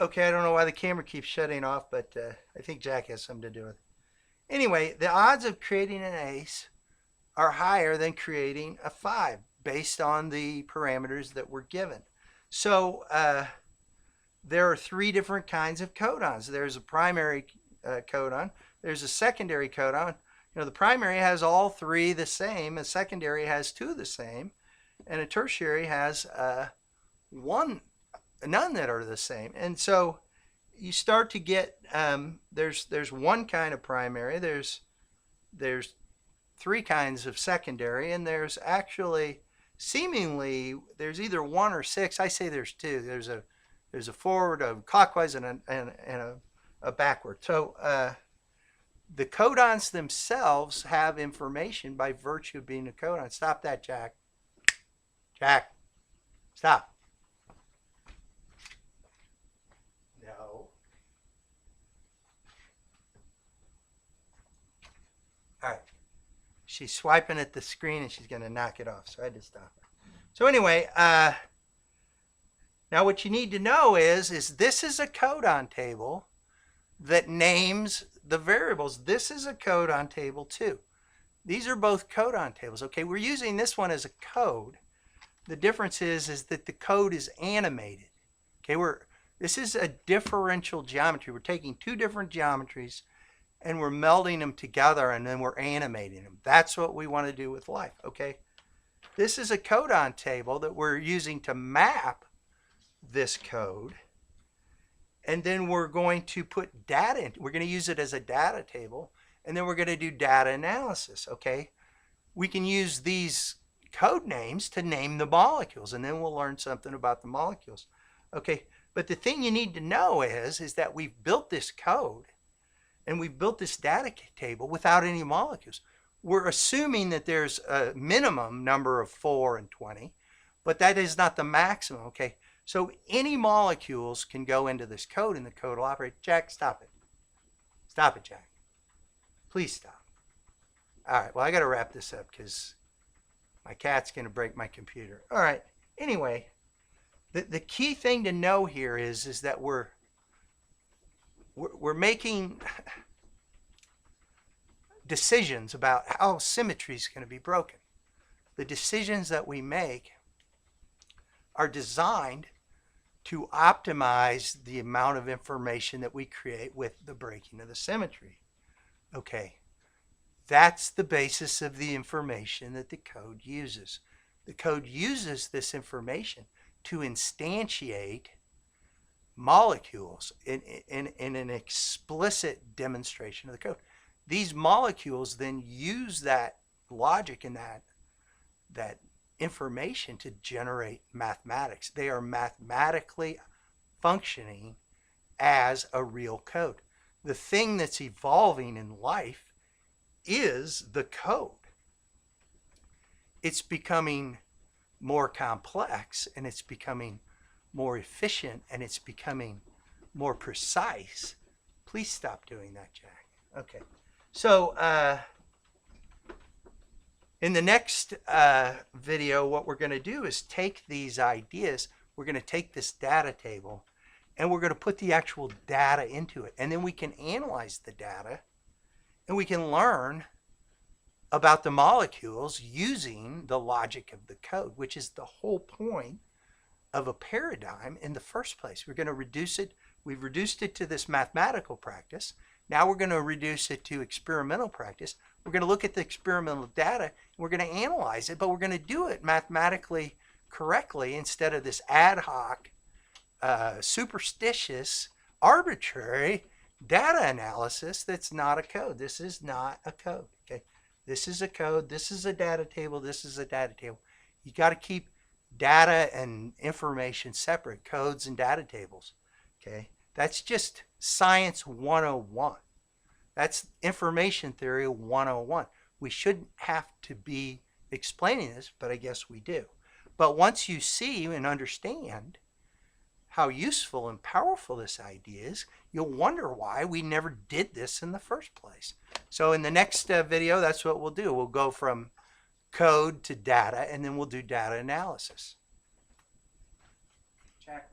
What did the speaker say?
Okay, I don't know why the camera keeps shutting off, but I think Jack has something to do with it. Anyway, the odds of creating an ace are higher than creating a 5 based on the parameters that were given. So there are three different kinds of codons. There's a primary codon, there's a secondary codon. The primary has all three the same, a secondary has two the same, and a tertiary has none that are the same. And so you start to get there's one kind of primary, there's three kinds of secondary, and there's actually seemingly there's either one or six. I say there's two. There's a forward, a clockwise, and a backward. So the codons themselves have information by virtue of being a codon. Stop that, Jack. Jack, stop. No. All right. She's swiping at the screen and she's going to knock it off, so I had to stop her. So anyway, now what you need to know is this is a codon table that names the variables. This is a codon table too. These are both codon tables. Okay, we're using this one as a code. The difference is that the code is animated. Okay, this is a differential geometry. We're taking two different geometries and we're melding them together and then we're animating them. That's what we want to do with life. Okay, this is a codon table that we're using to map this code, and then we're going to put data in. We're going to use it as a data table, and then we're going to do data analysis. Okay, we can use these code names to name the molecules, and then we'll learn something about the molecules. Okay, but the thing you need to know is that we've built this code and we've built this data table without any molecules. We're assuming that there's a minimum number of 4 and 20, but that is not the maximum. Okay, so any molecules can go into this code and the code will operate. Jack, stop it. Stop it, Jack. Please stop. All right, well, I got to wrap this up because my cat's going to break my computer. All right, anyway, the key thing to know here is that we're making decisions about how symmetry is going to be broken. The decisions that we make are designed to optimize the amount of information that we create with the breaking of the symmetry. Okay, that's the basis of the information that the code uses. The code uses this information to instantiate molecules in an explicit demonstration of the code. These molecules then use that logic and that information to generate mathematics. They are mathematically functioning as a real code. The thing that's evolving in life is the code. It's becoming more complex and it's becoming more efficient and it's becoming more precise. Please stop doing that, Jack. Okay. So in the next video, what we're going to do is take these ideas, we're going to take this data table, and we're going to put the actual data into it. And then we can analyze the data, and we can learn about the molecules using the logic of the code, which is the whole point of a paradigm in the first place. We're going to reduce it. We've reduced it to this mathematical practice. Now we're going to reduce it to experimental practice. We're going to look at the experimental data, and we're going to analyze it, but we're going to do it mathematically correctly instead of this ad hoc, superstitious, arbitrary data analysis that's not a code. This is not a code. Okay, this is a code. This is a data table. This is a data table. You got to keep data and information separate, codes and data tables. Okay, that's just science 101. That's information theory 101. We shouldn't have to be explaining this, but I guess we do. But once you see and understand how useful and powerful this idea is, you'll wonder why we never did this in the first place. So in the next video, that's what we'll do. We'll go from code to data, and then we'll do data analysis. Jack,